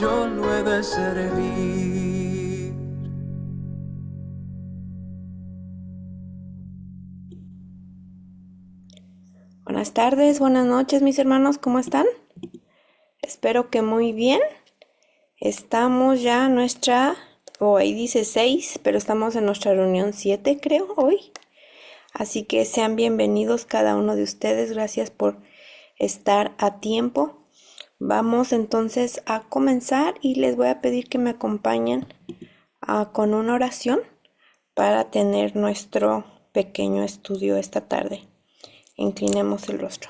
yo lo he de servir. Buenas tardes, buenas noches, mis hermanos, ¿cómo están? Espero que muy bien. Estamos ya en ahí dice 6, pero estamos en nuestra reunión 7, creo, hoy. Así que sean bienvenidos cada uno de ustedes. Gracias por estar a tiempo. Vamos entonces a comenzar y les voy a pedir que me acompañen con una oración para tener nuestro pequeño estudio esta tarde. Inclinemos el rostro.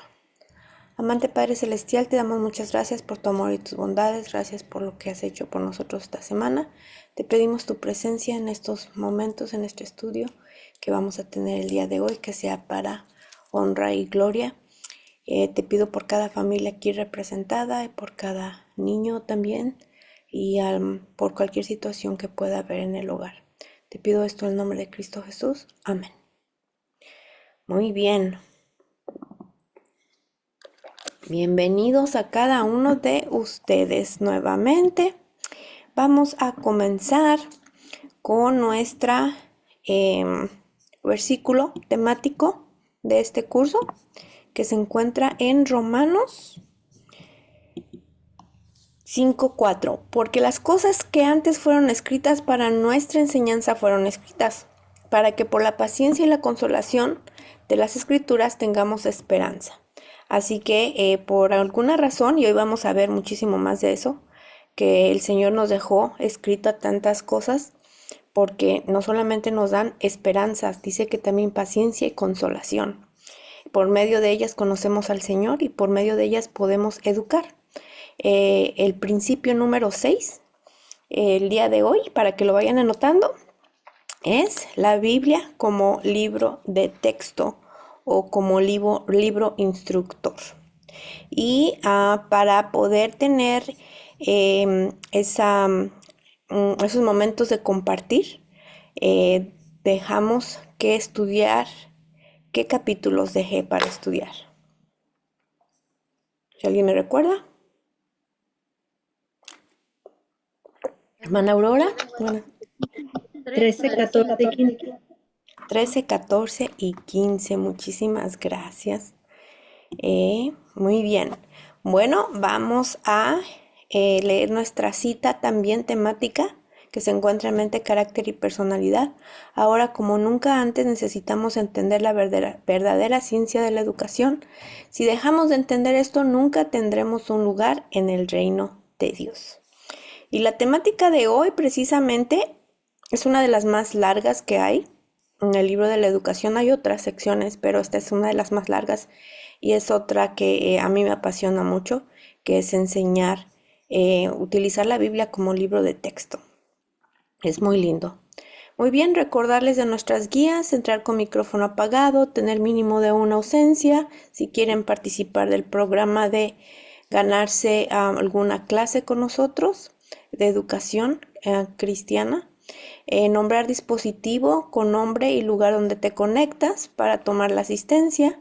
Amante Padre Celestial, te damos muchas gracias por tu amor y tus bondades. Gracias por lo que has hecho por nosotros esta semana. Te pedimos tu presencia en estos momentos, en este estudio que vamos a tener el día de hoy, que sea para honra y gloria. Te pido por cada familia aquí representada y por cada niño también y por cualquier situación que pueda haber en el hogar. Te pido esto en el nombre de Cristo Jesús. Amén. Muy bien. Bienvenidos a cada uno de ustedes nuevamente. Vamos a comenzar con nuestra versículo temático de este curso, que se encuentra en Romanos 5:4. Porque las cosas que antes fueron escritas para nuestra enseñanza fueron escritas, para que por la paciencia y la consolación de las Escrituras tengamos esperanza. Así que por alguna razón, y hoy vamos a ver muchísimo más de eso, que el Señor nos dejó escrita tantas cosas, porque no solamente nos dan esperanzas, dice que también paciencia y consolación. Por medio de ellas conocemos al Señor y por medio de ellas podemos educar. El principio número 6, el día de hoy, para que lo vayan anotando, es la Biblia como libro de texto o como libro instructor. Y para poder tener esos momentos de compartir, dejamos que estudiar. ¿Qué capítulos dejé para estudiar? ¿Si alguien me recuerda? Hermana Aurora. Bueno, 13, 14, 15. 13, 14 y 15. Muchísimas gracias. Muy bien. Bueno, vamos a leer nuestra cita también temática que se encuentra en mente, carácter y personalidad. Ahora, como nunca antes, necesitamos entender la verdadera ciencia de la educación. Si dejamos de entender esto, nunca tendremos un lugar en el reino de Dios. Y la temática de hoy precisamente es una de las más largas que hay. En el libro de la educación hay otras secciones, pero esta es una de las más largas y es otra que a mí me apasiona mucho, que es enseñar, utilizar la Biblia como libro de texto. Es muy lindo. Muy bien, recordarles de nuestras guías, entrar con micrófono apagado, tener mínimo de una ausencia, si quieren participar del programa de ganarse alguna clase con nosotros de educación cristiana. Nombrar dispositivo con nombre y lugar donde te conectas para tomar la asistencia.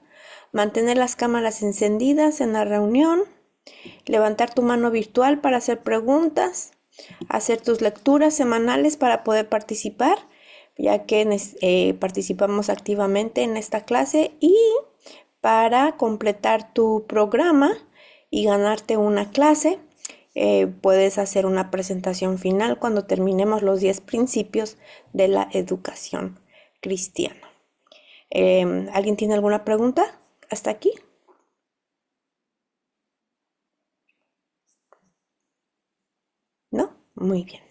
Mantener las cámaras encendidas en la reunión. Levantar tu mano virtual para hacer preguntas. Hacer tus lecturas semanales para poder participar, ya que participamos activamente en esta clase, y para completar tu programa y ganarte una clase, puedes hacer una presentación final cuando terminemos los 10 principios de la educación cristiana. ¿Alguien tiene alguna pregunta hasta aquí? ¿No? Muy bien.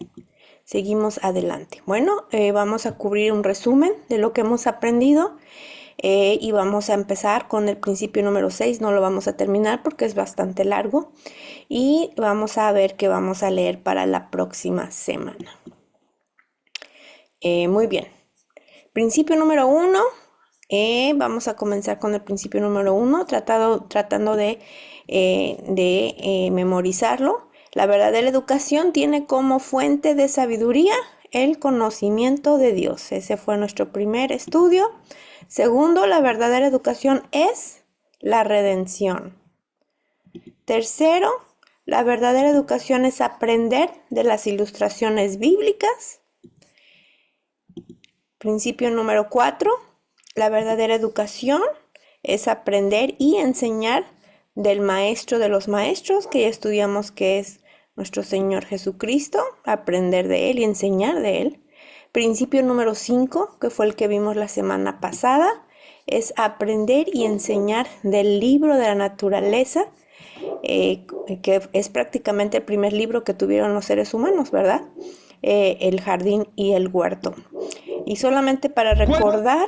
Seguimos adelante. Bueno, vamos a cubrir un resumen de lo que hemos aprendido y vamos a empezar con el principio número 6. No lo vamos a terminar porque es bastante largo y vamos a ver qué vamos a leer para la próxima semana. Muy bien. Principio número 1. Vamos a comenzar con el principio número 1, tratando de memorizarlo. La verdadera educación tiene como fuente de sabiduría el conocimiento de Dios. Ese fue nuestro primer estudio. Segundo, la verdadera educación es la redención. Tercero, La verdadera educación es aprender de las ilustraciones bíblicas. Principio número 4. La verdadera educación es aprender y enseñar del maestro de los maestros, que ya estudiamos que es nuestro Señor Jesucristo, aprender de Él y enseñar de Él. Principio número 5, que fue el que vimos la semana pasada, es aprender y enseñar del libro de la naturaleza, que es prácticamente el primer libro que tuvieron los seres humanos, ¿verdad? El jardín y el huerto. Y solamente para recordar,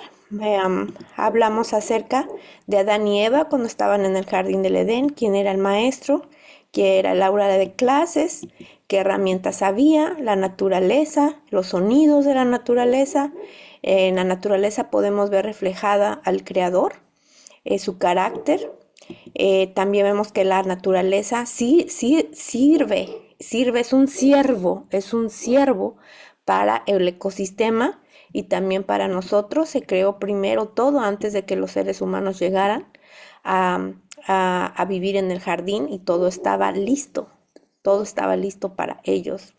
hablamos acerca de Adán y Eva cuando estaban en el jardín del Edén, quién era el maestro, qué era el aula de clases, qué herramientas había, la naturaleza, los sonidos de la naturaleza. En la naturaleza podemos ver reflejada al Creador, su carácter. También vemos que la naturaleza sí sirve, es un siervo para el ecosistema y también para nosotros. Se creó primero todo antes de que los seres humanos llegaran a vivir en el jardín, y todo estaba listo para ellos.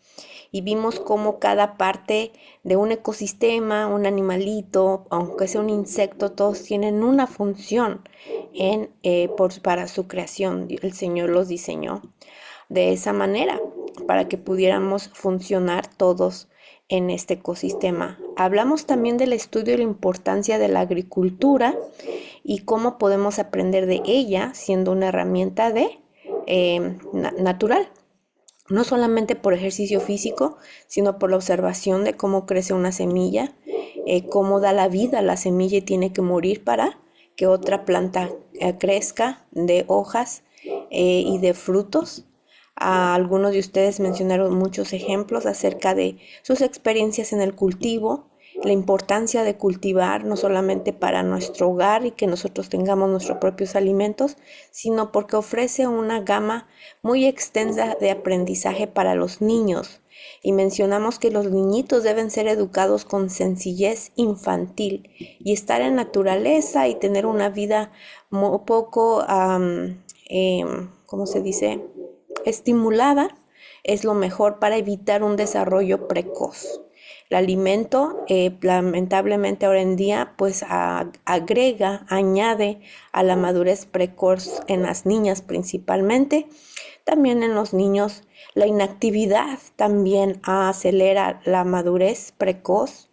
Y vimos cómo cada parte de un ecosistema, un animalito, aunque sea un insecto, todos tienen una función para su creación. El Señor los diseñó de esa manera para que pudiéramos funcionar todos en este ecosistema. Hablamos también del estudio y la importancia de la agricultura y cómo podemos aprender de ella siendo una herramienta natural. No solamente por ejercicio físico, sino por la observación de cómo crece una semilla, cómo da la vida la semilla y tiene que morir para que otra planta crezca de hojas y de frutos. Algunos de ustedes mencionaron muchos ejemplos acerca de sus experiencias en el cultivo, la importancia de cultivar no solamente para nuestro hogar y que nosotros tengamos nuestros propios alimentos, sino porque ofrece una gama muy extensa de aprendizaje para los niños. Y mencionamos que los niñitos deben ser educados con sencillez infantil y estar en naturaleza y tener una vida un poco, ¿cómo se dice?, estimulada, es lo mejor para evitar un desarrollo precoz. El alimento, lamentablemente ahora en día, pues añade a la madurez precoz en las niñas principalmente. También en los niños, la inactividad también acelera la madurez precoz.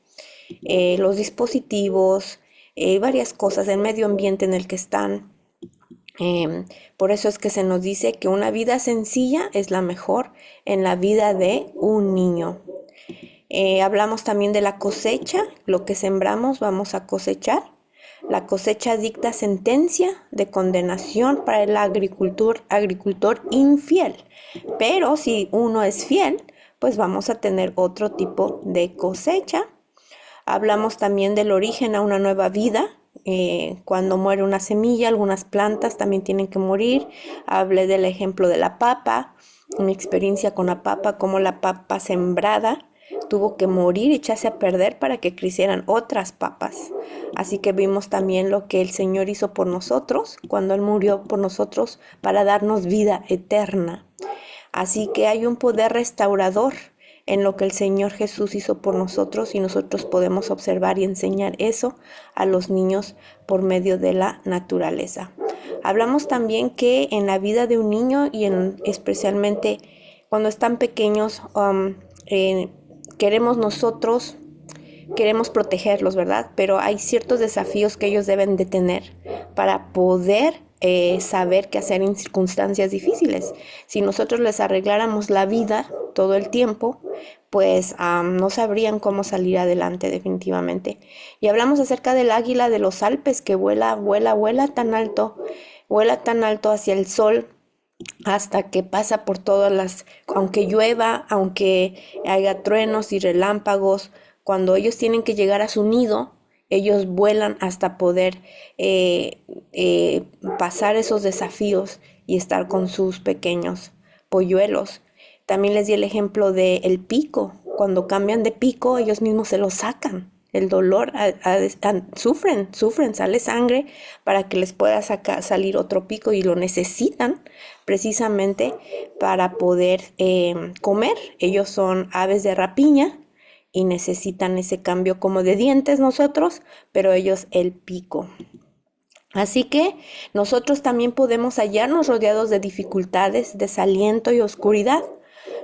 Los dispositivos, varias cosas, el medio ambiente en el que están. Por eso es que se nos dice que una vida sencilla es la mejor en la vida de un niño. Hablamos también de la cosecha, lo que sembramos vamos a cosechar. La cosecha dicta sentencia de condenación para el agricultor infiel, pero si uno es fiel, pues vamos a tener otro tipo de cosecha. Hablamos también del origen a una nueva vida. Cuando muere una semilla, algunas plantas también tienen que morir. Hablé del ejemplo de la papa, mi experiencia con la papa, como la papa sembrada tuvo que morir y echarse a perder para que crecieran otras papas. Así que vimos también lo que el Señor hizo por nosotros, cuando Él murió por nosotros para darnos vida eterna. Así que hay un poder restaurador en lo que el Señor Jesús hizo por nosotros, y nosotros podemos observar y enseñar eso a los niños por medio de la naturaleza. Hablamos también que en la vida de un niño y especialmente cuando están pequeños, queremos protegerlos, ¿verdad? Pero hay ciertos desafíos que ellos deben de tener para poder saber qué hacer en circunstancias difíciles. Si nosotros les arregláramos la vida todo el tiempo, pues no sabrían cómo salir adelante definitivamente. Y hablamos acerca del águila de los Alpes que vuela tan alto hacia el sol, hasta que pasa por aunque llueva, aunque haya truenos y relámpagos, cuando ellos tienen que llegar a su nido, ellos vuelan hasta poder pasar esos desafíos y estar con sus pequeños polluelos. También les di el ejemplo del pico. Cuando cambian de pico, ellos mismos se lo sacan. el dolor, sufren, sale sangre para que les pueda salir otro pico y lo necesitan precisamente para poder comer. Ellos son aves de rapiña y necesitan ese cambio como de dientes nosotros, pero ellos el pico. Así que nosotros también podemos hallarnos rodeados de dificultades, desaliento y oscuridad.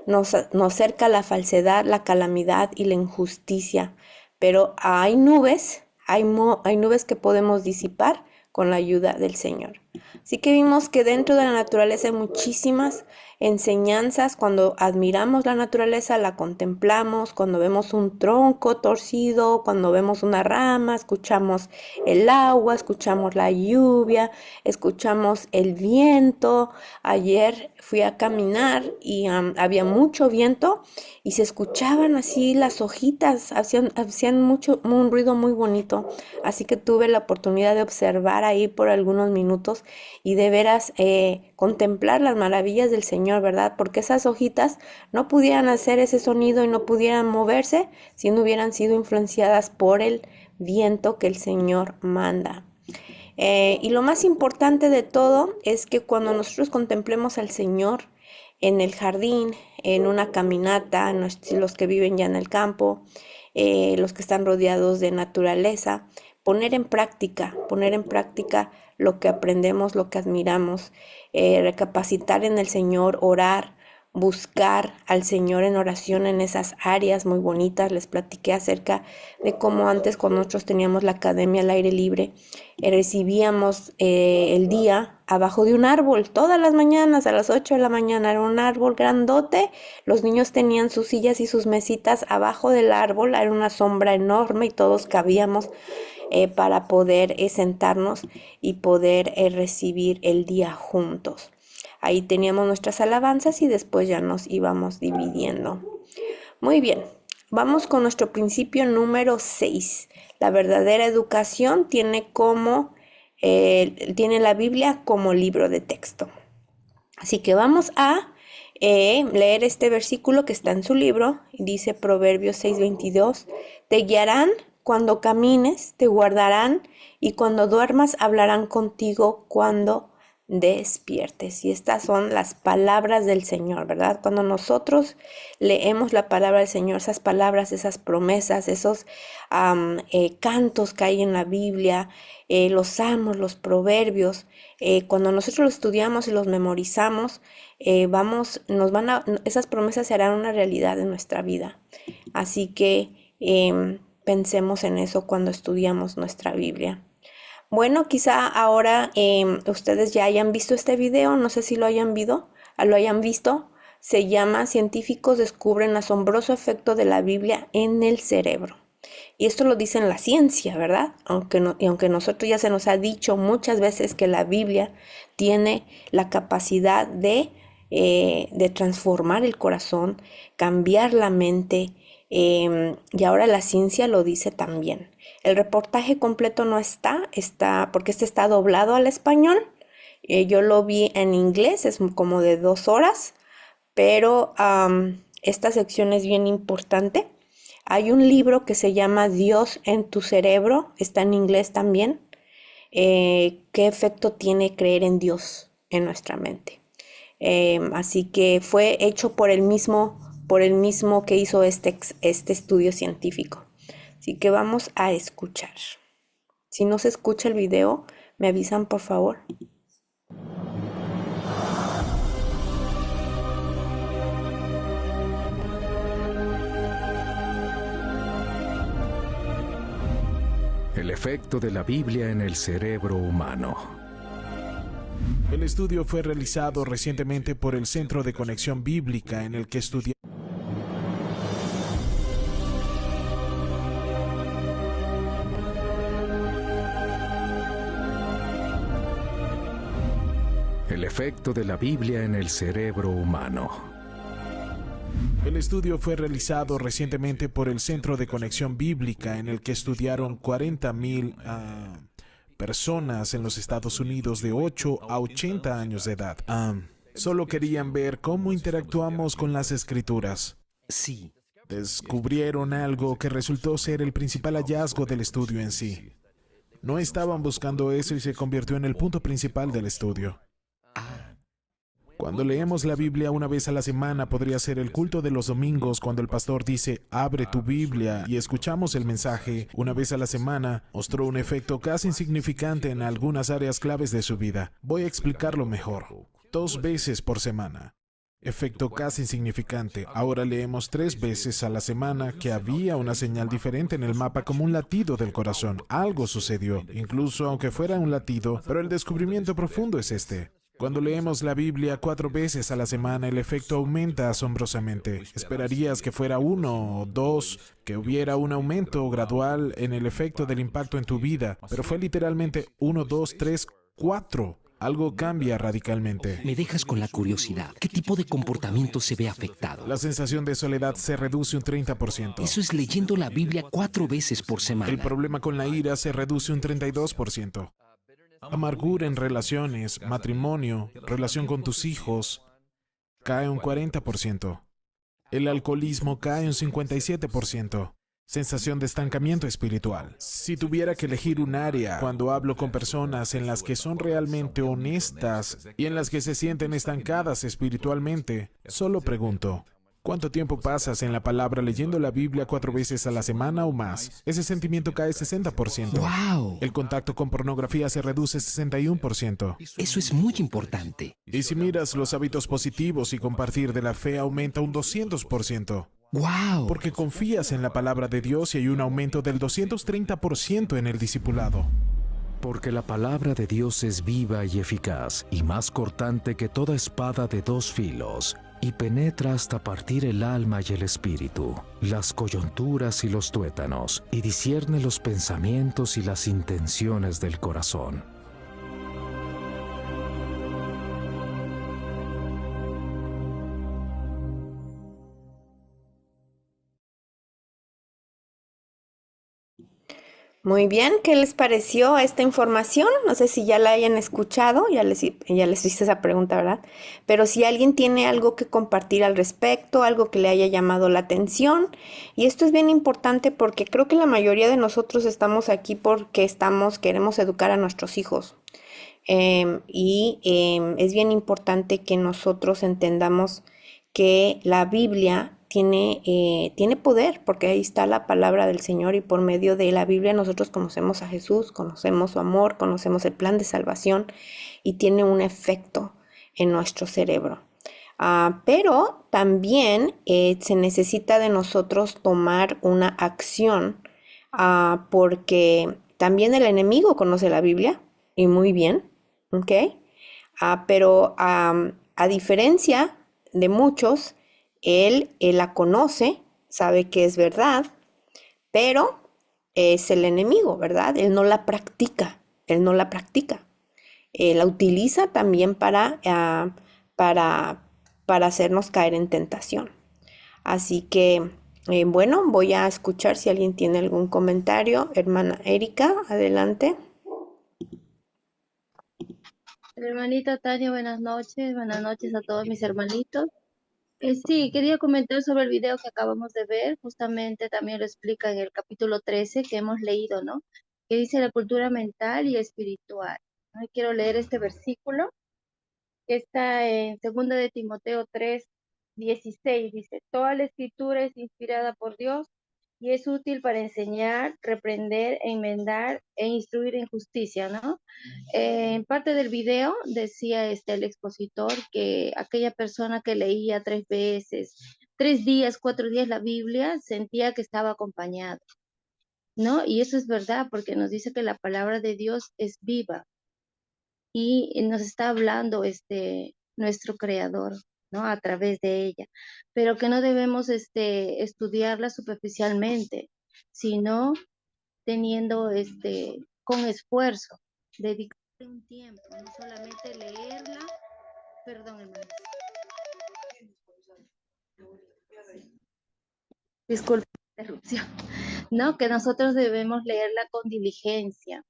Nos cerca la falsedad, la calamidad y la injusticia, pero hay nubes, hay nubes que podemos disipar con la ayuda del Señor. Así que vimos que dentro de la naturaleza hay muchísimas enseñanzas. Cuando admiramos la naturaleza, la contemplamos, cuando vemos un tronco torcido, cuando vemos una rama, escuchamos el agua, escuchamos la lluvia, escuchamos el viento. Ayer fui a caminar y había mucho viento y se escuchaban así las hojitas, hacían un ruido muy bonito. Así que tuve la oportunidad de observar ahí por algunos minutos y de veras contemplar las maravillas del Señor, ¿verdad? Porque esas hojitas no pudieran hacer ese sonido y no pudieran moverse si no hubieran sido influenciadas por el viento que el Señor manda. Y lo más importante de todo es que cuando nosotros contemplemos al Señor en el jardín, en una caminata, los que viven ya en el campo, los que están rodeados de naturaleza, poner en práctica lo que aprendemos, lo que admiramos, recapacitar en el Señor, orar, buscar al Señor en oración en esas áreas muy bonitas. Les platiqué acerca de cómo antes, cuando nosotros teníamos la academia al aire libre, recibíamos el día abajo de un árbol, todas las mañanas a las 8 de la mañana, era un árbol grandote, los niños tenían sus sillas y sus mesitas abajo del árbol, era una sombra enorme y todos cabíamos para poder sentarnos y poder recibir el día juntos. Ahí teníamos nuestras alabanzas y después ya nos íbamos dividiendo. Muy bien, vamos con nuestro principio número 6. La verdadera educación tiene la Biblia como libro de texto. Así que vamos a leer este versículo que está en su libro. Dice Proverbios 6:22. Te guiarán cuando camines, te guardarán y cuando duermas hablarán contigo cuando despiertes. Y estas son las palabras del Señor, ¿verdad? Cuando nosotros leemos la palabra del Señor, esas palabras, esas promesas, esos cantos que hay en la Biblia, los salmos, los proverbios, cuando nosotros los estudiamos y los memorizamos, esas promesas serán una realidad en nuestra vida. Así que pensemos en eso cuando estudiamos nuestra Biblia. Bueno, quizá ahora ustedes ya hayan visto este video, no sé si lo hayan visto. Se llama Científicos descubren asombroso efecto de la Biblia en el cerebro. Y esto lo dice en la ciencia, ¿verdad? Aunque nosotros ya se nos ha dicho muchas veces que la Biblia tiene la capacidad de transformar el corazón, cambiar la mente, y ahora la ciencia lo dice también. El reportaje completo no está porque este está doblado al español. Yo lo vi en inglés, es como de 2 horas, pero esta sección es bien importante. Hay un libro que se llama Dios en tu cerebro, está en inglés también. ¿Qué efecto tiene creer en Dios en nuestra mente? Así que fue hecho por el mismo que hizo este estudio científico. Así que vamos a escuchar. Si no se escucha el video, me avisan por favor. El efecto de la Biblia en el cerebro humano. El estudio fue realizado recientemente por el Centro de Conexión Bíblica en el que estudiaron. El efecto de la Biblia en el cerebro humano. El estudio fue realizado recientemente por el Centro de Conexión Bíblica en el que estudiaron 40,000 personas en los Estados Unidos de 8 a 80 años de edad. Solo querían ver cómo interactuamos con las escrituras. Sí, Descubrieron algo que resultó ser el principal hallazgo del estudio en sí. No estaban buscando eso y se convirtió en el punto principal del estudio. Cuando leemos la Biblia una vez a la semana, podría ser el culto de los domingos cuando el pastor dice, abre tu Biblia y escuchamos el mensaje una vez a la semana, mostró un efecto casi insignificante en algunas áreas claves de su vida. Voy a explicarlo mejor. 2 veces por semana. Efecto casi insignificante. Ahora leemos 3 veces a la semana que había una señal diferente en el mapa como un latido del corazón. Algo sucedió, incluso aunque fuera un latido, pero el descubrimiento profundo es este. Cuando leemos la Biblia 4 veces a la semana, el efecto aumenta asombrosamente. Esperarías que fuera 1 o 2, que hubiera un aumento gradual en el efecto del impacto en tu vida, pero fue literalmente 1, 2, 3, 4. Algo cambia radicalmente. Me dejas con la curiosidad. ¿Qué tipo de comportamiento se ve afectado? La sensación de soledad se reduce un 30%. Eso es leyendo la Biblia 4 veces por semana. El problema con la ira se reduce un 32%. Amargura en relaciones, matrimonio, relación con tus hijos, cae un 40%. El alcoholismo cae un 57%. Sensación de estancamiento espiritual. Si tuviera que elegir un área cuando hablo con personas en las que son realmente honestas y en las que se sienten estancadas espiritualmente, solo pregunto, ¿cuánto tiempo pasas en la palabra leyendo la Biblia 4 veces a la semana o más? Ese sentimiento cae 60%. ¡Wow! El contacto con pornografía se reduce 61%. Eso es muy importante. Y si miras los hábitos positivos y compartir de la fe aumenta un 200%. ¡Wow! Porque confías en la palabra de Dios y hay un aumento del 230% en el discipulado. Porque la palabra de Dios es viva y eficaz, y más cortante que toda espada de 2 filos, y penetra hasta partir el alma y el espíritu, las coyunturas y los tuétanos, y discierne los pensamientos y las intenciones del corazón. Muy bien, ¿qué les pareció esta información? No sé si ya la hayan escuchado, ya les hice esa pregunta, ¿verdad? Pero si alguien tiene algo que compartir al respecto, algo que le haya llamado la atención, y esto es bien importante porque creo que la mayoría de nosotros estamos aquí porque queremos educar a nuestros hijos. Es bien importante que nosotros entendamos que la Biblia tiene poder, porque ahí está la palabra del Señor y por medio de la Biblia nosotros conocemos a Jesús, conocemos su amor, conocemos el plan de salvación y tiene un efecto en nuestro cerebro. Pero también se necesita de nosotros tomar una acción, porque también el enemigo conoce la Biblia y muy bien, ¿ok? Pero a diferencia de muchos, él la conoce, sabe que es verdad, pero es el enemigo, ¿verdad? Él no la practica, él no la practica. La utiliza también para, para hacernos caer en tentación. Así que, bueno, voy a escuchar si alguien tiene algún comentario. Hermana Erika, adelante. Hermanita Tania, buenas noches a todos mis hermanitos. Sí, quería comentar sobre el video que acabamos de ver, justamente también lo explica en el capítulo 13 que hemos leído, ¿no? Que dice la cultura mental y espiritual, ¿no? Y quiero leer este versículo que está en 2 de Timoteo 3:16, dice, toda la escritura es inspirada por Dios y es útil para enseñar, reprender, enmendar e instruir en justicia, ¿no? En parte del video decía el expositor que aquella persona que leía 3 veces, 3 días, 4 días la Biblia, sentía que estaba acompañado, ¿no? Y eso es verdad porque nos dice que la palabra de Dios es viva y nos está hablando nuestro creador, ¿no? A través de ella, pero que no debemos estudiarla superficialmente, sino teniendo con esfuerzo, dedicarle un tiempo, no solamente leerla, perdón, hermano. Disculpe la interrupción. No, que nosotros debemos leerla con diligencia.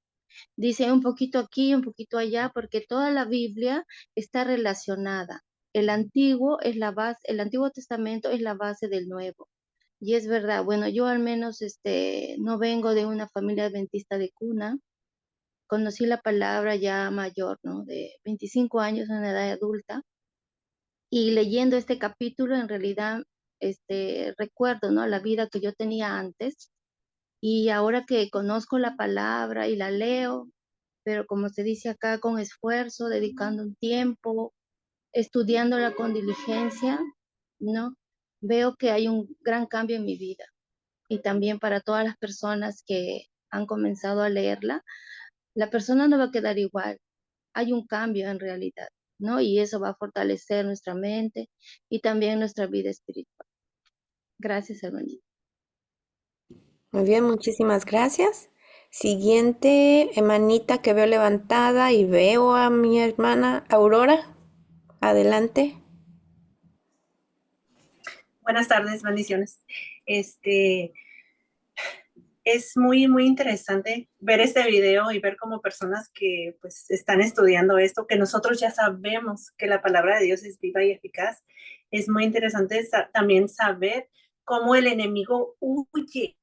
Dice un poquito aquí, un poquito allá, porque toda la Biblia está relacionada. El Antiguo Testamento es la base del Nuevo. Y es verdad, bueno, yo al menos no vengo de una familia adventista de cuna. Conocí la palabra ya mayor, ¿no? De 25 años en edad adulta. Y leyendo este capítulo, en realidad, recuerdo, ¿no? La vida que yo tenía antes. Y ahora que conozco la palabra y la leo, pero como se dice acá, con esfuerzo, dedicando un tiempo, estudiándola con diligencia, ¿no? Veo que hay un gran cambio en mi vida. Y también para todas las personas que han comenzado a leerla, la persona no va a quedar igual. Hay un cambio en realidad, ¿no? Y eso va a fortalecer nuestra mente y también nuestra vida espiritual. Gracias, hermanita. Muy bien, muchísimas gracias. Siguiente hermanita que veo levantada y veo a mi hermana Aurora. Adelante. Buenas tardes, bendiciones. Este es muy interesante ver este video y ver como personas que pues están estudiando esto, que nosotros ya sabemos que la palabra de Dios es viva y eficaz. Es muy interesante también saber cómo el enemigo huye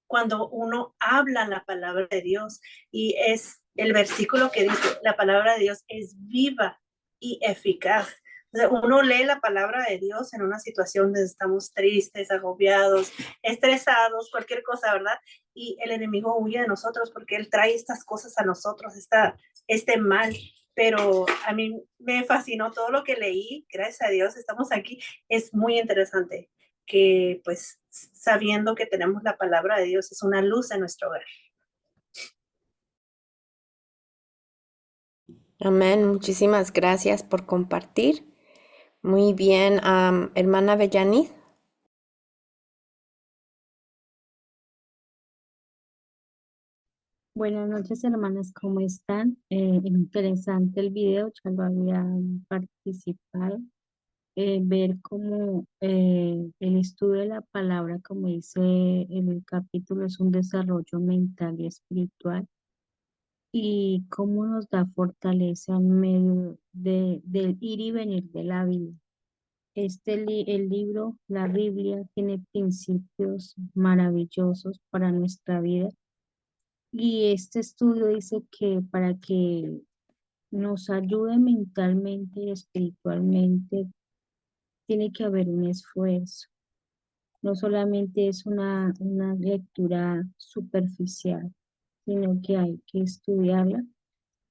cuando uno habla la palabra de Dios. Y es el versículo que dice, la palabra de Dios es viva y eficaz. O sea, uno lee la palabra de Dios en una situación donde estamos tristes, agobiados, estresados, cualquier cosa, ¿verdad? Y el enemigo huye de nosotros porque él trae estas cosas a nosotros, este mal. Pero a mí me fascinó todo lo que leí, gracias a Dios estamos aquí. Es muy interesante que pues sabiendo que tenemos la palabra de Dios es una luz en nuestro hogar. Amén. Muchísimas gracias por compartir. Muy bien, hermana Bellanid. Buenas noches, hermanas, ¿cómo están? Interesante el video, ya lo había participado. Ver cómo el estudio de la palabra, como dice en el capítulo, es un desarrollo mental y espiritual y cómo nos da fortaleza en medio del ir y venir de la vida. El libro, la Biblia, tiene principios maravillosos para nuestra vida. Y este estudio dice que para que nos ayude mentalmente y espiritualmente, tiene que haber un esfuerzo. No solamente es una lectura superficial, sino que hay que estudiarla.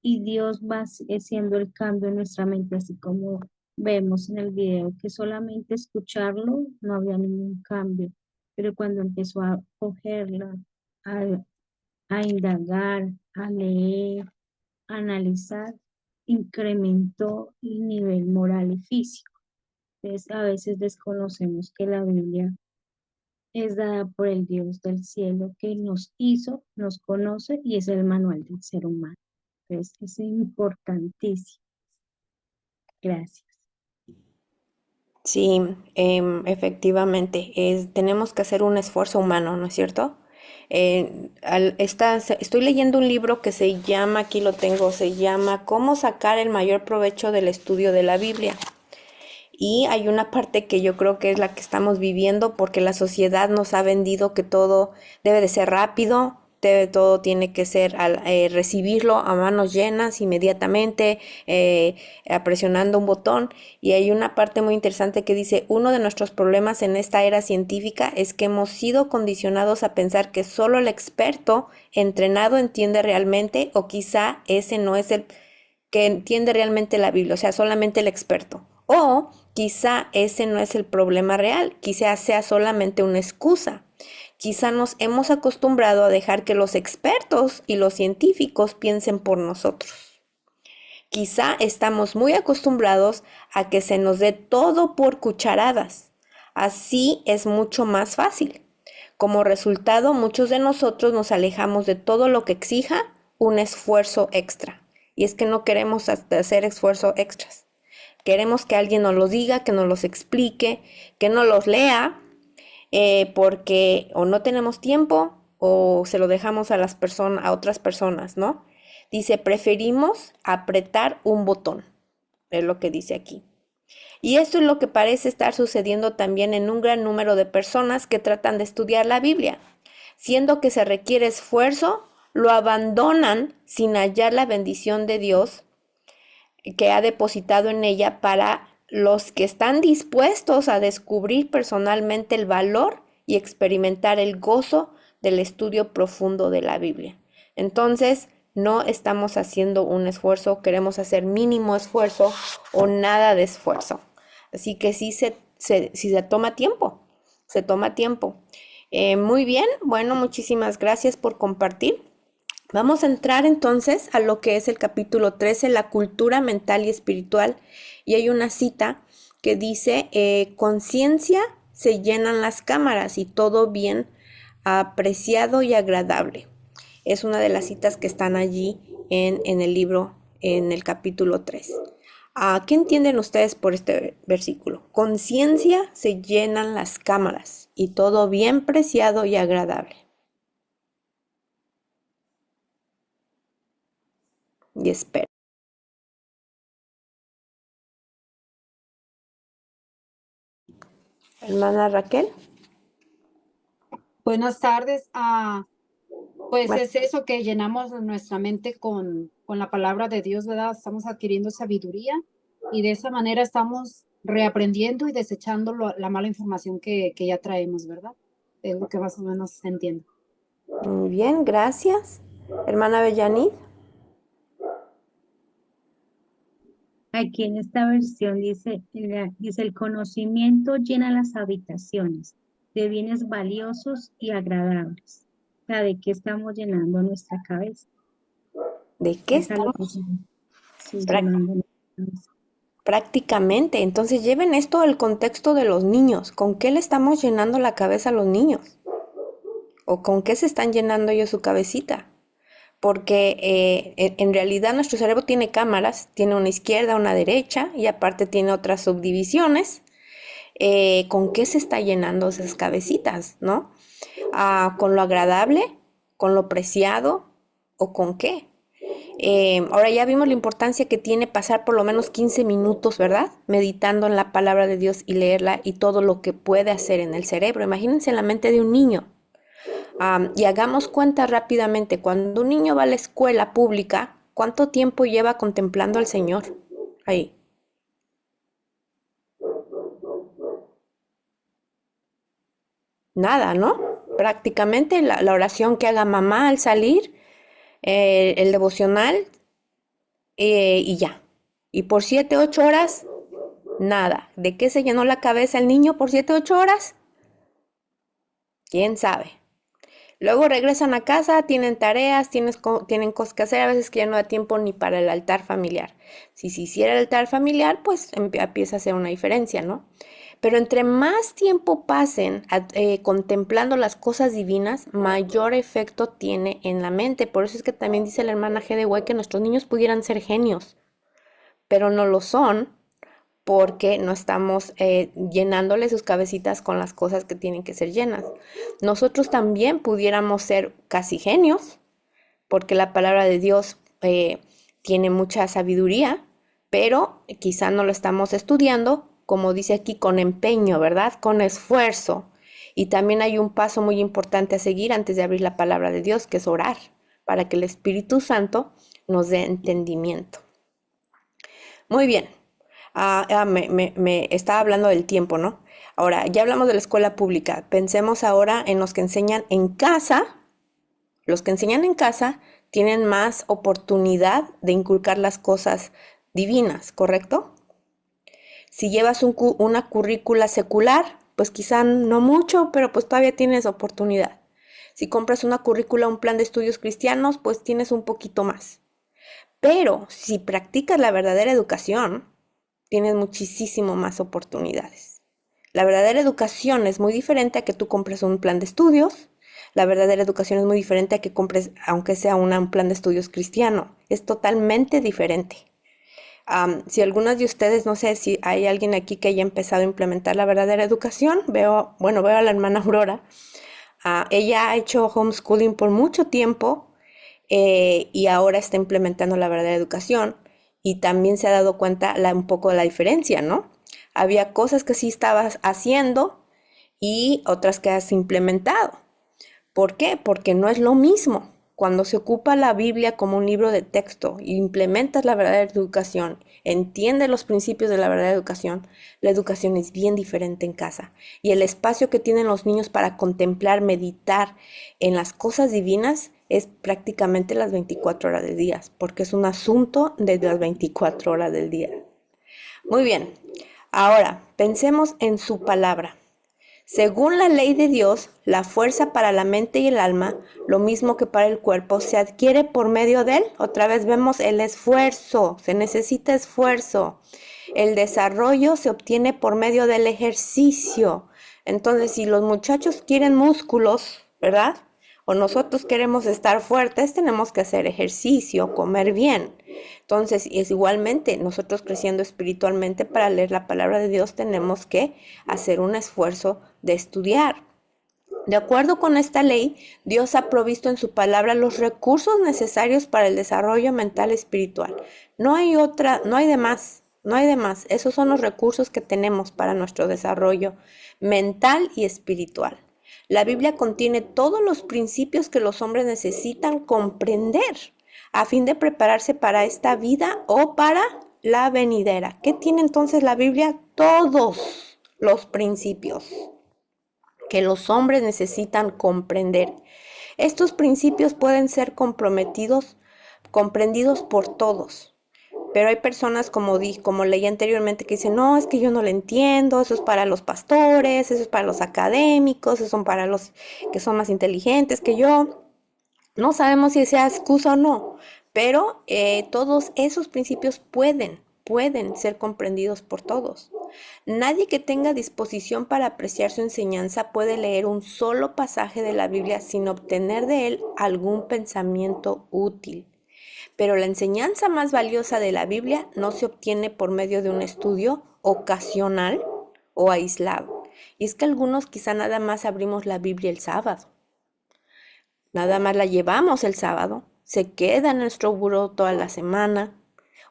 Y Dios va haciendo el cambio en nuestra mente, así como vemos en el video, que solamente escucharlo no había ningún cambio. Pero cuando empezó a cogerla, a, a indagar, a leer, analizar, incrementó el nivel moral y físico. Entonces, a veces desconocemos que la Biblia es dada por el Dios del cielo que nos hizo, nos conoce y es el manual del ser humano. Entonces, es importantísimo. Gracias. Sí, efectivamente, tenemos que hacer un esfuerzo humano, ¿no es cierto? Estoy leyendo un libro que se llama, aquí lo tengo, se llama ¿Cómo sacar el mayor provecho del estudio de la Biblia? Y hay una parte que yo creo que es la que estamos viviendo porque la sociedad nos ha vendido que todo debe de ser rápido, todo tiene que ser recibirlo a manos llenas inmediatamente, presionando un botón. Y hay una parte muy interesante que dice, uno de nuestros problemas en esta era científica es que hemos sido condicionados a pensar que solo el experto entrenado entiende realmente, o quizá ese no es el que entiende realmente la Biblia, o sea, solamente el experto. O quizá ese no es el problema real, quizá sea solamente una excusa. Quizá nos hemos acostumbrado a dejar que los expertos y los científicos piensen por nosotros. Quizá estamos muy acostumbrados a que se nos dé todo por cucharadas. Así es mucho más fácil. Como resultado, muchos de nosotros nos alejamos de todo lo que exija un esfuerzo extra. Y es que no queremos hacer esfuerzos extras. Queremos que alguien nos los diga, que nos los explique, que nos los lea, porque o no tenemos tiempo o se lo dejamos a otras personas, ¿no? Dice, preferimos apretar un botón, es lo que dice aquí. Y esto es lo que parece estar sucediendo también en un gran número de personas que tratan de estudiar la Biblia. Siendo que se requiere esfuerzo, lo abandonan sin hallar la bendición de Dios que ha depositado en ella para los que están dispuestos a descubrir personalmente el valor y experimentar el gozo del estudio profundo de la Biblia. Entonces, no estamos haciendo un esfuerzo, queremos hacer mínimo esfuerzo o nada de esfuerzo. Así que sí se toma tiempo, se toma tiempo. Muy bien, bueno, muchísimas gracias por compartir. Vamos a entrar entonces a lo que es el capítulo 13, la cultura mental y espiritual. Y hay una cita que dice, conciencia se llenan las cámaras y todo bien apreciado y agradable. Es una de las citas que están allí en el libro, en el capítulo 3. ¿Qué entienden ustedes por este versículo? Conciencia se llenan las cámaras y todo bien preciado y agradable. Y espero. Hermana Raquel. Buenas tardes. Pues Bueno, es eso que llenamos nuestra mente con la palabra de Dios, ¿verdad? Estamos adquiriendo sabiduría y de esa manera estamos reaprendiendo y desechando la mala información que ya traemos, ¿verdad? Es lo que más o menos entiendo. muy bien, gracias. Hermana Bellanid. Aquí en esta versión dice, el conocimiento llena las habitaciones de bienes valiosos y agradables. O sea, ¿de qué estamos llenando nuestra cabeza? ¿De qué Es a lo que estamos? sí, Prac- llenando nuestra cabeza. Prácticamente. Entonces lleven esto al contexto de los niños. ¿Con qué le estamos llenando la cabeza a los niños? ¿O con qué se están llenando ellos su cabecita? Porque en realidad nuestro cerebro tiene cámaras, tiene una izquierda, una derecha y aparte tiene otras subdivisiones. ¿Con qué se está llenando esas cabecitas, no? ¿Con lo agradable? ¿Con lo preciado? ¿O con qué? Ahora ya vimos la importancia que tiene pasar por lo menos 15 minutos, ¿verdad? Meditando en la palabra de Dios y leerla y todo lo que puede hacer en el cerebro. Imagínense en la mente de un niño. Y hagamos cuenta rápidamente, cuando un niño va a la escuela pública, ¿cuánto tiempo lleva contemplando al Señor? Ahí. Nada, ¿no? Prácticamente la oración que haga mamá al salir, el devocional y ya. Y por 7, 8 horas, nada. ¿De qué se llenó la cabeza el niño por 7, 8 horas? ¿Quién sabe? Luego regresan a casa, tienen tareas, tienen cosas que hacer, a veces que ya no da tiempo ni para el altar familiar. Si se hiciera el altar familiar, pues empieza a hacer una diferencia, ¿no? Pero entre más tiempo pasen contemplando las cosas divinas, mayor efecto tiene en la mente. Por eso es que también dice la hermana G. de White que nuestros niños pudieran ser genios, pero no lo son porque no estamos llenándole sus cabecitas con las cosas que tienen que ser llenas. Nosotros también pudiéramos ser casi genios, porque la palabra de Dios tiene mucha sabiduría, pero quizá no lo estamos estudiando, como dice aquí, con empeño, ¿verdad? Con esfuerzo. Y también hay un paso muy importante a seguir antes de abrir la palabra de Dios, que es orar, para que el Espíritu Santo nos dé entendimiento. Muy bien. Me estaba hablando del tiempo, ¿no? Ahora, ya hablamos de la escuela pública. Pensemos ahora en los que enseñan en casa. Los que enseñan en casa tienen más oportunidad de inculcar las cosas divinas, ¿correcto? Si llevas una currícula secular, pues quizá no mucho, pero pues todavía tienes oportunidad. Si compras una currícula, un plan de estudios cristianos, pues tienes un poquito más. Pero si practicas la verdadera educación, tienes muchísimo más oportunidades. La verdadera educación es muy diferente a que tú compres un plan de estudios. La verdadera educación es muy diferente a que compres, aunque sea un plan de estudios cristiano. Es totalmente diferente. Si algunos de ustedes, no sé si hay alguien aquí que haya empezado a implementar la verdadera educación, veo a la hermana Aurora. Ella ha hecho homeschooling por mucho tiempo y ahora está implementando la verdadera educación y también se ha dado cuenta un poco de la diferencia, ¿no? Había cosas que sí estabas haciendo y otras que has implementado. ¿Por qué? Porque no es lo mismo. Cuando se ocupa la Biblia como un libro de texto y implementas la verdadera educación, entiendes los principios de la verdadera educación, la educación es bien diferente en casa. Y el espacio que tienen los niños para contemplar, meditar en las cosas divinas es prácticamente las 24 horas del día, porque es un asunto de las 24 horas del día. Muy bien, ahora pensemos en su palabra. Según la ley de Dios, la fuerza para la mente y el alma, lo mismo que para el cuerpo, se adquiere por medio de él. Otra vez vemos el esfuerzo, se necesita esfuerzo. El desarrollo se obtiene por medio del ejercicio. Entonces, si los muchachos quieren músculos, ¿verdad? O nosotros queremos estar fuertes, tenemos que hacer ejercicio, comer bien. Entonces, es igualmente, nosotros creciendo espiritualmente para leer la palabra de Dios, tenemos que hacer un esfuerzo de estudiar. De acuerdo con esta ley, Dios ha provisto en su palabra los recursos necesarios para el desarrollo mental y espiritual. No hay otra, no hay de más, no hay de más. Esos son los recursos que tenemos para nuestro desarrollo mental y espiritual. La Biblia contiene todos los principios que los hombres necesitan comprender a fin de prepararse para esta vida o para la venidera. ¿Qué tiene entonces la Biblia? Todos los principios que los hombres necesitan comprender. Estos principios pueden ser comprendidos por todos. Pero hay personas, como leí anteriormente, que dicen, no, es que yo no lo entiendo, eso es para los pastores, eso es para los académicos, eso son para los que son más inteligentes que yo. No sabemos si sea excusa o no, pero todos esos principios pueden ser comprendidos por todos. Nadie que tenga disposición para apreciar su enseñanza puede leer un solo pasaje de la Biblia sin obtener de él algún pensamiento útil. Pero la enseñanza más valiosa de la Biblia no se obtiene por medio de un estudio ocasional o aislado. Y es que algunos quizá nada más abrimos la Biblia el sábado. Nada más la llevamos el sábado, se queda en nuestro buró toda la semana,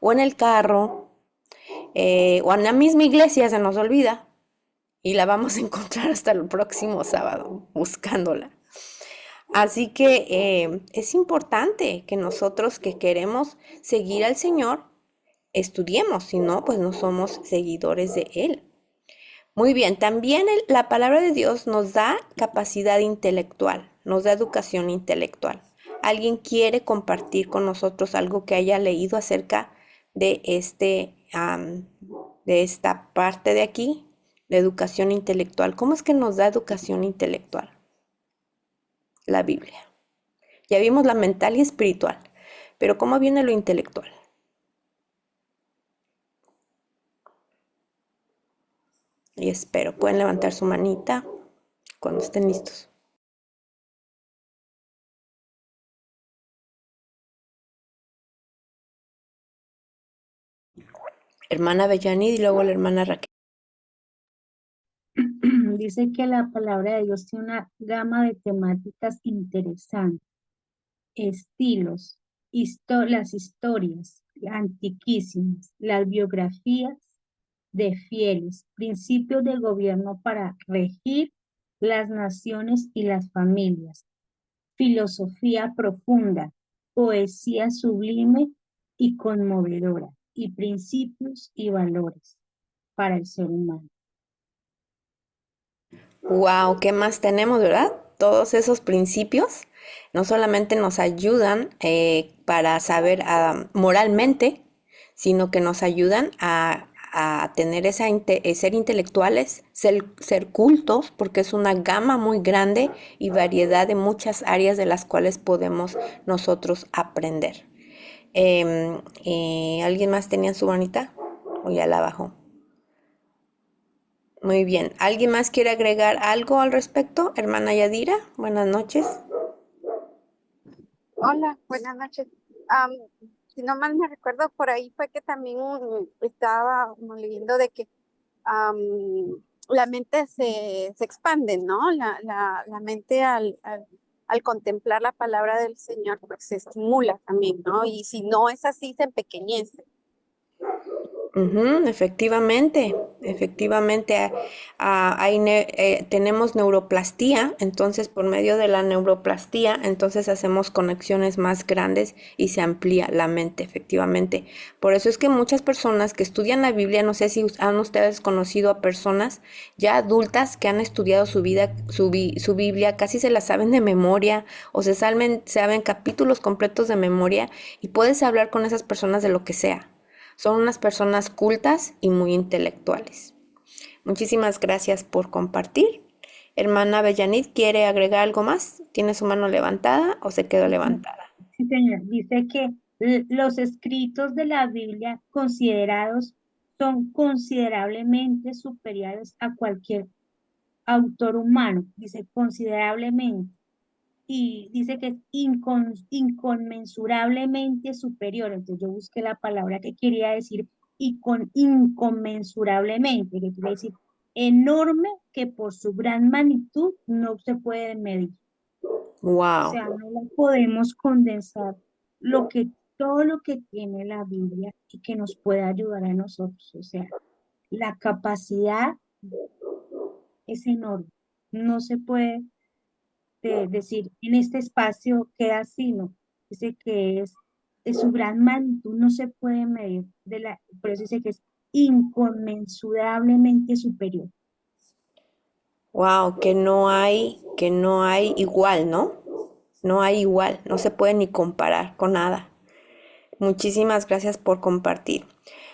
o en el carro, o en la misma iglesia se nos olvida y la vamos a encontrar hasta el próximo sábado buscándola. Así que es importante que nosotros que queremos seguir al Señor, estudiemos, si no, pues no somos seguidores de Él. Muy bien, también la palabra de Dios nos da capacidad intelectual, nos da educación intelectual. ¿Alguien quiere compartir con nosotros algo que haya leído acerca de de esta parte de aquí, de educación intelectual? ¿Cómo es que nos da educación intelectual? La Biblia. Ya vimos la mental y espiritual, pero ¿cómo viene lo intelectual? Y espero, pueden levantar su manita cuando estén listos. Hermana Bellanid y luego la hermana Raquel. Dice que la palabra de Dios tiene una gama de temáticas interesantes, estilos, las historias antiquísimas, las biografías de fieles, principios de gobierno para regir las naciones y las familias, filosofía profunda, poesía sublime y conmovedora, y principios y valores para el ser humano. Wow, ¿qué más tenemos, verdad? Todos esos principios no solamente nos ayudan para saber moralmente, sino que nos ayudan a tener ser intelectuales, ser cultos, porque es una gama muy grande y variedad de muchas áreas de las cuales podemos nosotros aprender. ¿Alguien más tenía su manita? O ya la bajó. Muy bien. ¿Alguien más quiere agregar algo al respecto? Hermana Yadira, buenas noches. Hola, buenas noches. Am, si no mal me recuerdo, por ahí fue que también estaba como leyendo de que am, la mente se expande, ¿no? La mente al contemplar la palabra del Señor, pues se estimula también, ¿no? Y si no es así, se empequeñece. Ujú, efectivamente, efectivamente, tenemos neuroplastía, entonces por medio de la neuroplastía, entonces hacemos conexiones más grandes y se amplía la mente, efectivamente. Por eso es que muchas personas que estudian la Biblia, no sé si han ustedes conocido a personas ya adultas que han estudiado su vida, su Biblia, casi se la saben de memoria o saben capítulos completos de memoria y puedes hablar con esas personas de lo que sea. Son unas personas cultas y muy intelectuales. Muchísimas gracias por compartir. Hermana Bellanit, ¿quiere agregar algo más? ¿Tiene su mano levantada o se quedó levantada? Sí, señor. Dice que los escritos de la Biblia considerados son considerablemente superiores a cualquier autor humano. Dice considerablemente. Y dice que es inconmensurablemente superior. Entonces yo busqué la palabra que quería decir y con inconmensurablemente, que quiere decir enorme, que por su gran magnitud no se puede medir. O Wow. sea, no la podemos condensar todo lo que tiene la Biblia y que nos puede ayudar a nosotros. O sea, la capacidad es enorme. No se puede decir en este espacio queda así, no. Dice que es de su gran magnitud, no se puede medir, por eso dice que es inconmensurablemente superior. Wow, que no hay igual, ¿no? No hay igual, no se puede ni comparar con nada. Muchísimas gracias por compartir.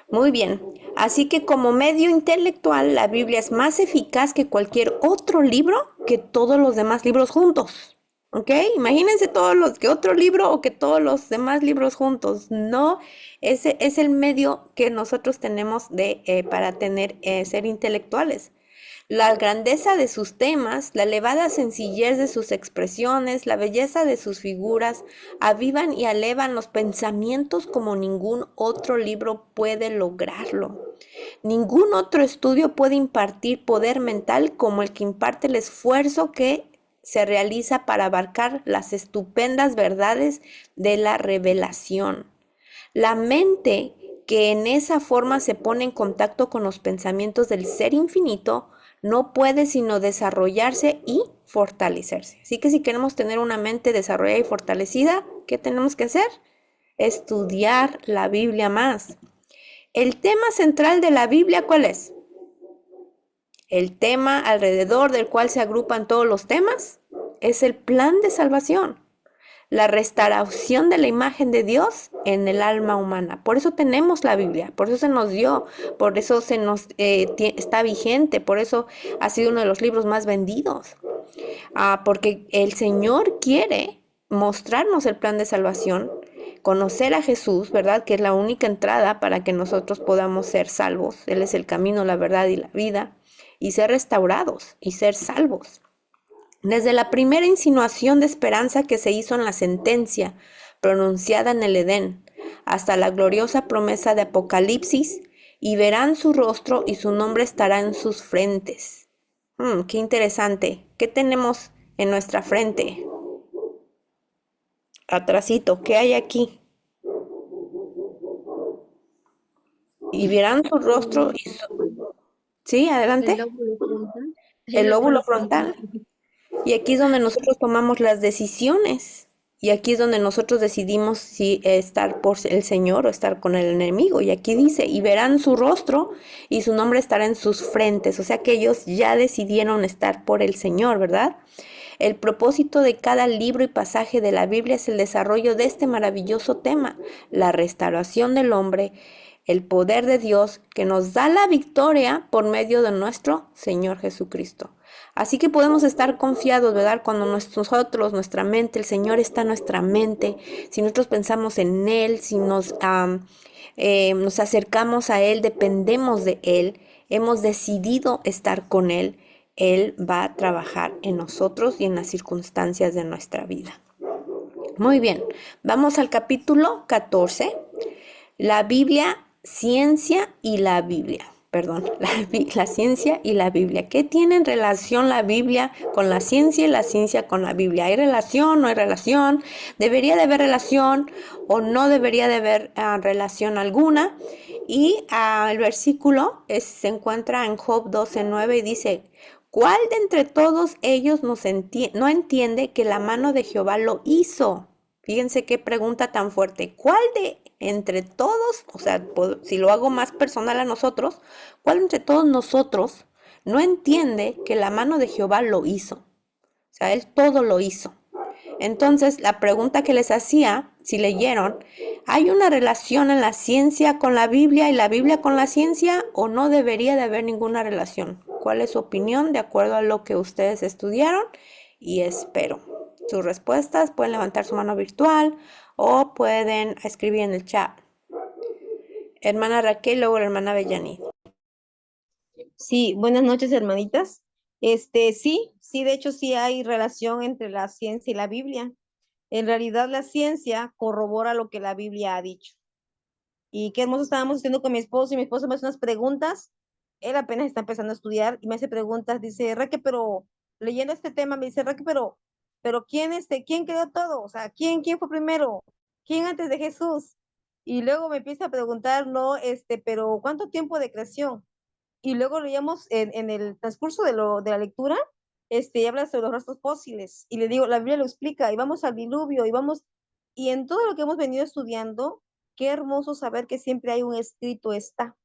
Muy bien, así que como medio intelectual, la Biblia es más eficaz que cualquier otro libro, que todos los demás libros juntos. ¿Ok? Imagínense que otro libro o que todos los demás libros juntos. No, ese es el medio que nosotros tenemos para ser intelectuales. La grandeza de sus temas, la elevada sencillez de sus expresiones, la belleza de sus figuras, avivan y elevan los pensamientos como ningún otro libro puede lograrlo. Ningún otro estudio puede impartir poder mental como el que imparte el esfuerzo que se realiza para abarcar las estupendas verdades de la revelación. La mente que en esa forma se pone en contacto con los pensamientos del ser infinito no puede sino desarrollarse y fortalecerse. Así que si queremos tener una mente desarrollada y fortalecida, ¿qué tenemos que hacer? Estudiar la Biblia más. El tema central de la Biblia, ¿cuál es? El tema alrededor del cual se agrupan todos los temas es el plan de salvación, la restauración de la imagen de Dios en el alma humana. Por eso tenemos la Biblia, por eso se nos dio, por eso está vigente, por eso ha sido uno de los libros más vendidos. Porque el Señor quiere mostrarnos el plan de salvación, conocer a Jesús, ¿verdad? Que es la única entrada para que nosotros podamos ser salvos. Él es el camino, la verdad y la vida, y ser restaurados y ser salvos. Desde la primera insinuación de esperanza que se hizo en la sentencia pronunciada en el Edén, hasta la gloriosa promesa de Apocalipsis, y verán su rostro y su nombre estará en sus frentes. Qué interesante. ¿Qué tenemos en nuestra frente? Atrasito, ¿qué hay aquí? Y verán su rostro y su... ¿Sí? Adelante. El lóbulo frontal. El lóbulo frontal. Y aquí es donde nosotros tomamos las decisiones. Y aquí es donde nosotros decidimos si estar por el Señor o estar con el enemigo. Y aquí dice, y verán su rostro y su nombre estará en sus frentes. O sea que ellos ya decidieron estar por el Señor, ¿verdad? El propósito de cada libro y pasaje de la Biblia es el desarrollo de este maravilloso tema, la restauración del hombre, el poder de Dios que nos da la victoria por medio de nuestro Señor Jesucristo. Así que podemos estar confiados, ¿verdad? Cuando nuestra mente, el Señor está en nuestra mente, si nosotros pensamos en Él, si nos acercamos a Él, dependemos de Él, hemos decidido estar con Él, Él va a trabajar en nosotros y en las circunstancias de nuestra vida. Muy bien, vamos al capítulo 14, la Biblia, ciencia y la Biblia. Perdón, la ciencia y la Biblia. ¿Qué tiene en relación la Biblia con la ciencia y la ciencia con la Biblia? ¿Hay relación? ¿No hay relación? ¿Debería de haber relación o no debería de haber relación alguna? Y el versículo se encuentra en Job 12:9 y dice, ¿cuál de entre todos ellos no entiende que la mano de Jehová lo hizo? Fíjense qué pregunta tan fuerte. ¿Cuál de entre todos, o sea, si lo hago más personal a nosotros, cuál entre todos nosotros no entiende que la mano de Jehová lo hizo? O sea, él todo lo hizo. Entonces, la pregunta que les hacía, si leyeron, ¿hay una relación en la ciencia con la Biblia y la Biblia con la ciencia o no debería de haber ninguna relación? ¿Cuál es su opinión de acuerdo a lo que ustedes estudiaron? Y espero sus respuestas. Pueden levantar su mano virtual o pueden escribir en el chat. Hermana Raquel, luego la hermana Bellanit. Sí, buenas noches, hermanitas. Sí, de hecho sí hay relación entre la ciencia y la Biblia. En realidad la ciencia corrobora lo que la Biblia ha dicho. Y qué hermoso estábamos haciendo con mi esposo y mi esposo me hace unas preguntas. Él apenas está empezando a estudiar y me hace preguntas. Dice, Raque, pero leyendo este tema me dice, Raque, pero ¿quién creó todo? O sea, ¿quién fue primero? ¿Quién antes de Jesús? Y luego me empieza a preguntar, no, pero ¿cuánto tiempo de creación? Y luego leíamos en el transcurso de la lectura, y habla sobre los restos fósiles, y le digo, la Biblia lo explica, y vamos al diluvio, y en todo lo que hemos venido estudiando, qué hermoso saber que siempre hay un escrito está,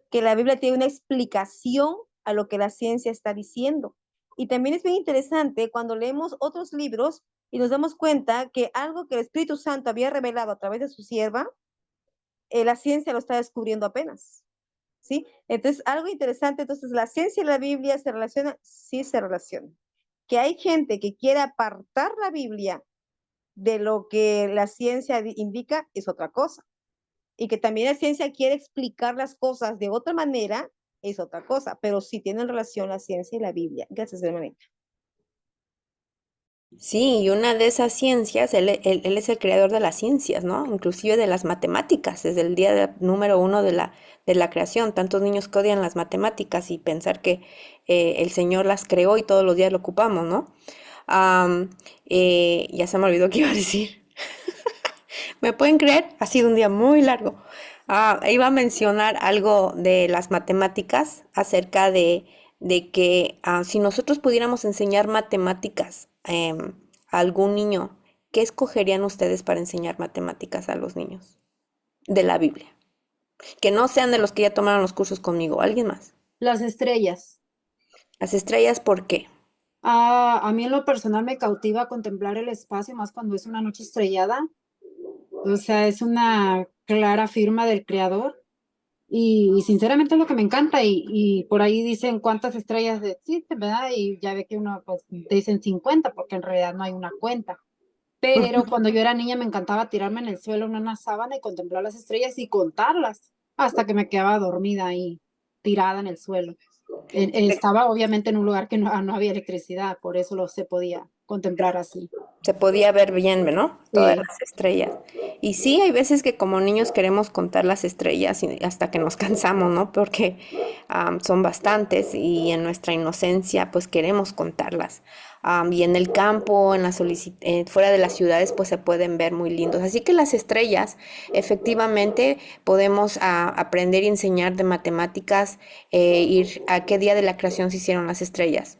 que la Biblia tiene una explicación a lo que la ciencia está diciendo. Y también es bien interesante cuando leemos otros libros y nos damos cuenta que algo que el Espíritu Santo había revelado a través de su sierva, la ciencia lo está descubriendo apenas. ¿Sí? Entonces, algo interesante, entonces, la ciencia y la Biblia se relacionan, sí se relacionan. Que hay gente que quiere apartar la Biblia de lo que la ciencia indica es otra cosa. Y que también la ciencia quiere explicar las cosas de otra manera es otra cosa, pero sí tienen relación la ciencia y la Biblia. Gracias, hermanita. Sí, y una de esas ciencias, él es el creador de las ciencias, ¿no? Inclusive de las matemáticas, desde el número uno de la creación. Tantos niños que odian las matemáticas y pensar que el Señor las creó y todos los días lo ocupamos, ¿no? Ya se me olvidó qué iba a decir. ¿Me pueden creer? Ha sido un día muy largo. Iba a mencionar algo de las matemáticas acerca de que si nosotros pudiéramos enseñar matemáticas a algún niño, ¿qué escogerían ustedes para enseñar matemáticas a los niños de la Biblia? Que no sean de los que ya tomaron los cursos conmigo, alguien más. Las estrellas. Las estrellas, ¿por qué? A mí en lo personal me cautiva contemplar el espacio, más cuando es una noche estrellada. O sea, es una clara firma del creador. Y sinceramente es lo que me encanta. Y por ahí dicen cuántas estrellas existen, ¿verdad? Y ya ve que uno, pues, dicen 50, porque en realidad no hay una cuenta. Pero cuando yo era niña me encantaba tirarme en el suelo en una sábana y contemplar las estrellas y contarlas hasta que me quedaba dormida ahí, tirada en el suelo. Estaba obviamente en un lugar que no había electricidad, por eso se podía contemplar así. Se podía ver bien, ¿no? Todas Sí. las estrellas. Y sí, hay veces que como niños queremos contar las estrellas hasta que nos cansamos, ¿no? Porque son bastantes y en nuestra inocencia pues queremos contarlas. Y en el campo, fuera de las ciudades pues se pueden ver muy lindos. Así que las estrellas efectivamente podemos aprender y enseñar de matemáticas, ir a qué día de la creación se hicieron las estrellas.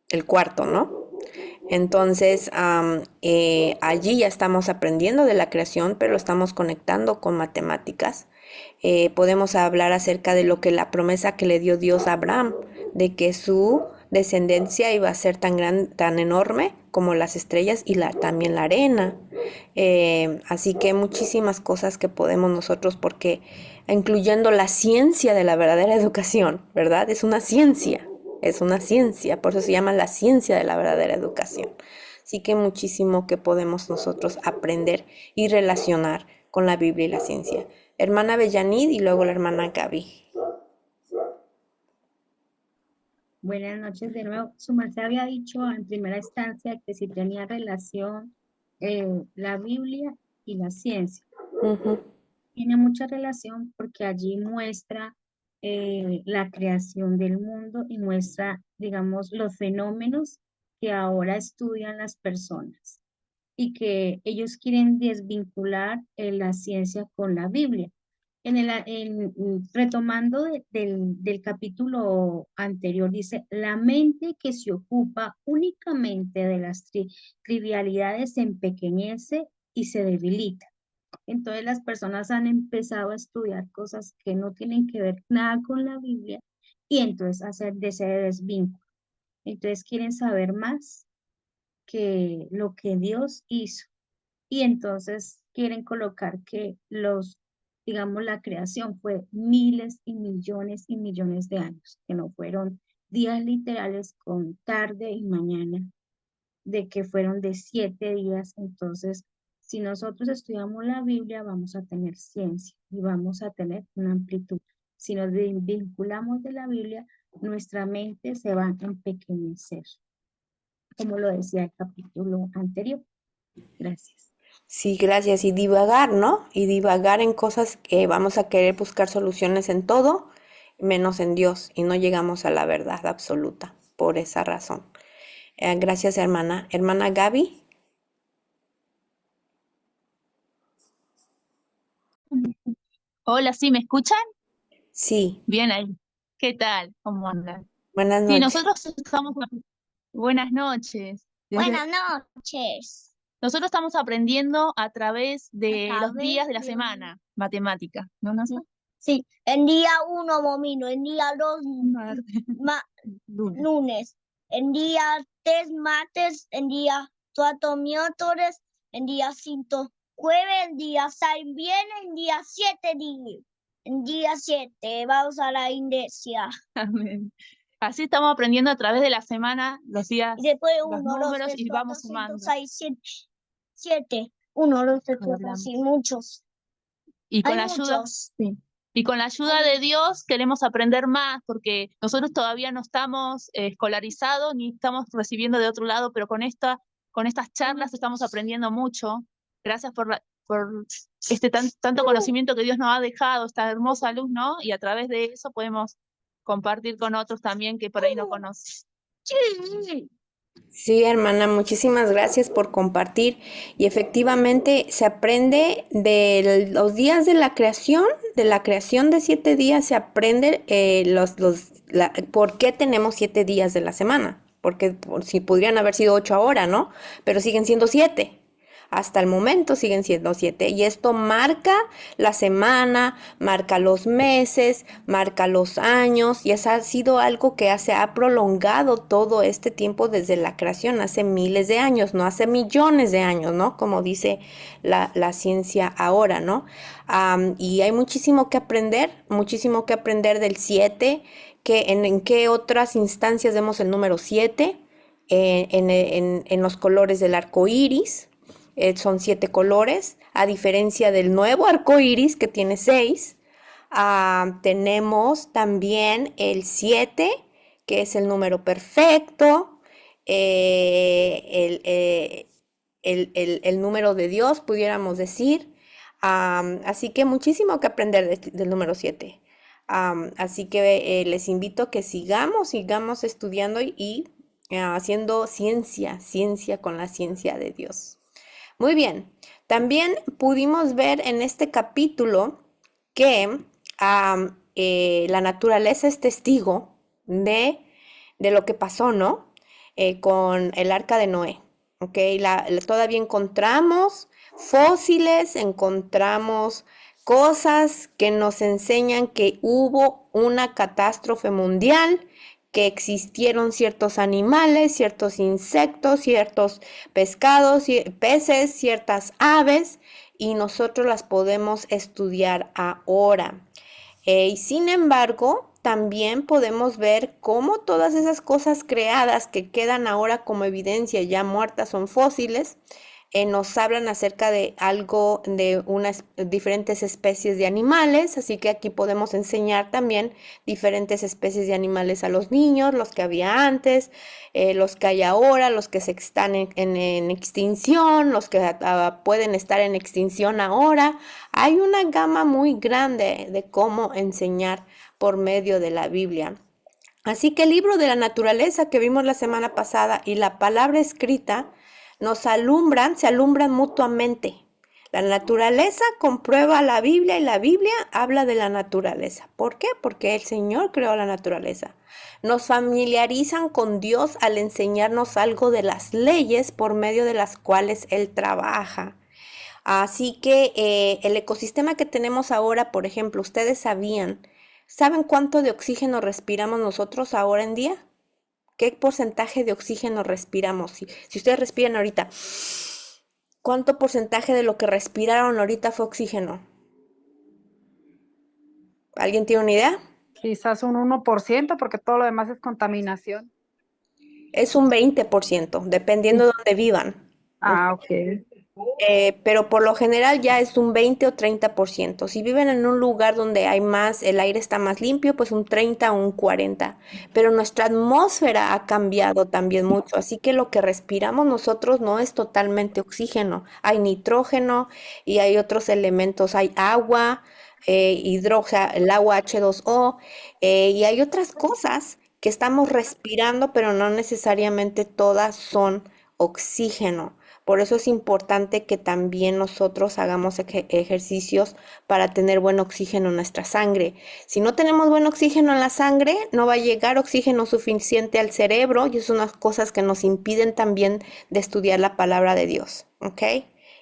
El cuarto, ¿no? Entonces, allí ya estamos aprendiendo de la creación, pero lo estamos conectando con matemáticas. Podemos hablar acerca de lo que la promesa que le dio Dios a Abraham, de que su descendencia iba a ser tan enorme como las estrellas y también la arena. Así que muchísimas cosas que podemos nosotros, porque incluyendo la ciencia de la verdadera educación, ¿verdad? Es una ciencia, por eso se llama la ciencia de la verdadera educación. Así que muchísimo que podemos nosotros aprender y relacionar con la Biblia y la ciencia. Hermana Bellanid y luego la hermana Gaby. Buenas noches de nuevo. Su merced había dicho en primera instancia que si tenía relación la Biblia y la ciencia. Ujú. Tiene mucha relación porque allí muestra la creación del mundo y muestra, digamos, los fenómenos que ahora estudian las personas. y que ellos quieren desvincular la ciencia con la Biblia. Retomando del capítulo anterior, dice, la mente que se ocupa únicamente de las trivialidades se empequeñece y se debilita. Entonces las personas han empezado a estudiar cosas que no tienen que ver nada con la Biblia y entonces hacer de ese desvínculo. Entonces quieren saber más que lo que Dios hizo. Y entonces quieren colocar que digamos, la creación fue miles y millones de años, que no fueron días literales con tarde y mañana, de que fueron de 7 días. Entonces, si nosotros estudiamos la Biblia, vamos a tener ciencia y vamos a tener una amplitud. Si nos vinculamos de la Biblia, nuestra mente se va a empequeñecer, como lo decía el capítulo anterior. Gracias. Sí, gracias. Y divagar, ¿no? Y divagar en cosas que vamos a querer buscar soluciones en todo, menos en Dios, y no llegamos a la verdad absoluta por esa razón. Gracias, hermana. Hermana Gaby. Hola, ¿sí me escuchan? Sí, Bien ahí. ¿Qué tal? ¿Cómo andan? buenas Sí, noches. nosotros estamos... Buenas noches. Buenas noches. Nosotros estamos aprendiendo a través de A los días de la través de- semana, matemática, ¿no, Nasa? Sí, en día 1 momino, en día 2 lunes, en día 3 martes, en día 4 miércoles, en día 5 jueves, en día 6 viernes, en día 7 en día 7 vamos a la iglesia. Amén. Así estamos aprendiendo a través de la semana, los días, Y después los 1, 2, números 3, y 4, vamos 5, sumando. 6, 7, 7. 1, 2, 3, 4, Hablamos. sí, muchos. Y con Hay la ayuda, muchos. sí. Y con la ayuda de Dios queremos aprender más, porque nosotros todavía no estamos escolarizados ni estamos recibiendo de otro lado, pero con estas charlas estamos aprendiendo mucho. Gracias por este tanto conocimiento que Dios nos ha dejado, esta hermosa luz, ¿no? Y a través de eso podemos compartir con otros también que por ahí no conocen. Sí. Sí, hermana, muchísimas gracias por compartir. Y efectivamente se aprende de los días de la creación de 7 días, se aprende por qué tenemos 7 días de la semana. Porque si podrían haber sido 8 ahora, ¿no? Pero siguen siendo 7. Hasta el momento siguen siendo 7 y esto marca la semana, marca los meses, marca los años y eso ha sido algo que se ha prolongado todo este tiempo desde la creación, hace miles de años, no hace millones de años, ¿no? Como dice la ciencia ahora, ¿no? Y hay muchísimo que aprender del 7, que en qué otras instancias vemos el número 7, en los colores del arco iris. Son 7 colores, a diferencia del nuevo arco iris que tiene 6. Tenemos también el 7, que es el número perfecto, el número de Dios, pudiéramos decir. Así que muchísimo que aprender del número 7. Así que les invito a que sigamos estudiando y haciendo ciencia con la ciencia de Dios. Muy bien, también pudimos ver en este capítulo que la naturaleza es testigo de lo que pasó, ¿no? Con el arca de Noé, ¿ok? Todavía encontramos fósiles, encontramos cosas que nos enseñan que hubo una catástrofe mundial, que existieron ciertos animales, ciertos insectos, ciertos pescados, peces, ciertas aves, y nosotros las podemos estudiar ahora. Y sin embargo, también podemos ver cómo todas esas cosas creadas que quedan ahora como evidencia ya muertas son fósiles, nos hablan acerca de algo, de unas diferentes especies de animales, así que aquí podemos enseñar también diferentes especies de animales a los niños, los que había antes, los que hay ahora, los que están en extinción, los que pueden estar en extinción ahora. Hay una gama muy grande de cómo enseñar por medio de la Biblia. Así que el libro de la naturaleza que vimos la semana pasada y la palabra escrita se alumbran mutuamente. La naturaleza comprueba la Biblia y la Biblia habla de la naturaleza. ¿Por qué? Porque el Señor creó la naturaleza. Nos familiarizan con Dios al enseñarnos algo de las leyes por medio de las cuales Él trabaja. Así que el ecosistema que tenemos ahora, por ejemplo, ustedes ¿saben cuánto de oxígeno respiramos nosotros ahora en día? ¿Qué porcentaje de oxígeno respiramos? Si ustedes respiran ahorita, ¿cuánto porcentaje de lo que respiraron ahorita fue oxígeno? ¿Alguien tiene una idea? Quizás un 1%, porque todo lo demás es contaminación. Es un 20%, dependiendo de dónde vivan. Ah, ok. Pero por lo general ya es un 20 o 30%. Si viven en un lugar donde hay más, el aire está más limpio, pues un 30 o un 40. Pero nuestra atmósfera ha cambiado también mucho, así que lo que respiramos nosotros no es totalmente oxígeno. Hay nitrógeno y hay otros elementos, hay agua, o sea, el agua H2O, y hay otras cosas que estamos respirando, pero no necesariamente todas son oxígeno. Por eso es importante que también nosotros hagamos ejercicios para tener buen oxígeno en nuestra sangre. Si no tenemos buen oxígeno en la sangre, no va a llegar oxígeno suficiente al cerebro y es unas cosas que nos impiden también de estudiar la palabra de Dios, ¿ok?